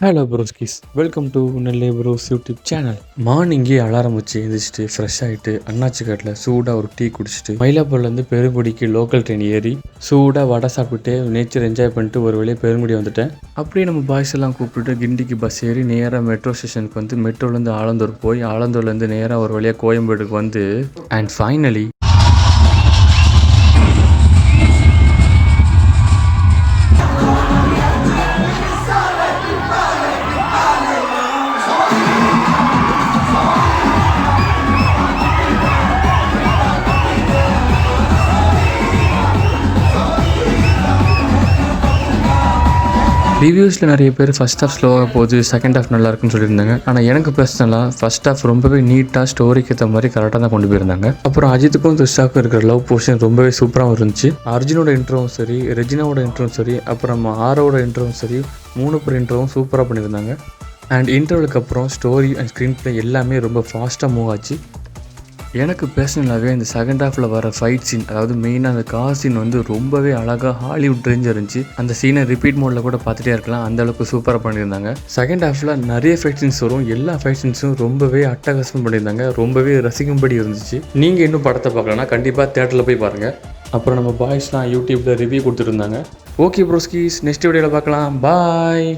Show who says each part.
Speaker 1: Hello broskis, welcome to Nellai bros YouTube channel. மார்னிங்கே alarm வச்சு எழுந்திரிச்சிட்டு ஃப்ரெஷ் ஆகிட்டு அண்ணாச்சி காட்டில் சூடாக ஒரு டீ குடிச்சிட்டு மயிலாப்பூர்லேருந்து பெருங்குடிக்கு லோக்கல் ட்ரெயின் ஏறி சூடாக வடை சாப்பிட்டு நேச்சர் என்ஜாய் பண்ணிட்டு ஒரு வழியாக பெருங்குடி வந்துட்டேன். அப்படியே நம்ம பாய்ஸ் எல்லாம் கூப்பிட்டுட்டு கிண்டிக்கு பஸ் ஏறி நேராக மெட்ரோ ஸ்டேஷனுக்கு வந்து மெட்ரோலேருந்து ஆலந்தூர் போய் ஆலந்தூர்லேருந்து நேராக ஒரு வழியாக கோயம்பேடுக்கு வந்து அண்ட் ஃபைனலி ரிவ்யூஸில் நிறைய பேர் ஃபஸ்ட் ஹாஃப் ஸ்லோவாக போகுது, செகண்ட் ஹாஃப் நல்லா இருக்குன்னு சொல்லியிருந்தாங்க. ஆனால் எனக்கு பர்சனலாக ஃபஸ்ட் ஹாஃப் ரொம்பவே நீட்டாக ஸ்டோரிக்கு ஏற்ற மாதிரி கரெக்டாக தான் கொண்டு போயிருந்தாங்க. அப்புறம் அஜித்துக்கும் த்ரிஷாவுக்கும் இருக்கிற லவ் போர்ஷன் ரொம்பவே சூப்பராக இருந்துச்சு. அர்ஜுனோட இன்ட்ரோவும் சரி, ரெஜினாவோட இன்ட்ரோவும் சரி, அப்புறம் ஆரோட இன்ட்ரோவும் சரி, 3 பேர் இன்ட்ரோவும் சூப்பராக பண்ணியிருந்தாங்க. அண்ட் இன்டர்வலுக்கு அப்புறம் ஸ்டோரி அண்ட் ஸ்க்ரீன் பிளே எல்லாமே ரொம்ப ஃபாஸ்ட்டாக மூவ் ஆச்சு. எனக்கு பர்சனலாகவே இந்த செகண்ட் ஹாஃபில் வர ஃபைட் சீன், அதாவது மெயினாக அந்த கார் சீன் வந்து ரொம்பவே அழகாக ஹாலிவுட் ரேஞ்ச் இருந்துச்சு. அந்த சீனை ரிப்பீட் மோடில் கூட பார்த்துட்டே இருக்கலாம், அந்த அளவுக்கு சூப்பராக பண்ணியிருந்தாங்க. செகண்ட் ஹாஃபில் நிறைய ஃபைட் சீன்ஸ் வரும், எல்லா ஃபைட் சீன்ஸும் ரொம்பவே அட்டகாசம் பண்ணியிருந்தாங்க, ரொம்பவே ரசிக்கும்படி இருந்துச்சு. நீங்கள் இன்னும் படத்தை பார்க்கலன்னா கண்டிப்பாக தேட்டரில் போய் பாருங்கள். அப்புறம் நம்ம பாய்ஸ்லாம் யூடியூப்பில் ரிவ்யூ கொடுத்துருந்தாங்க. ஓகே ப்ரோஸ்கீஸ், நெக்ஸ்ட் வீடியோவில் பார்க்கலாம். பாய்.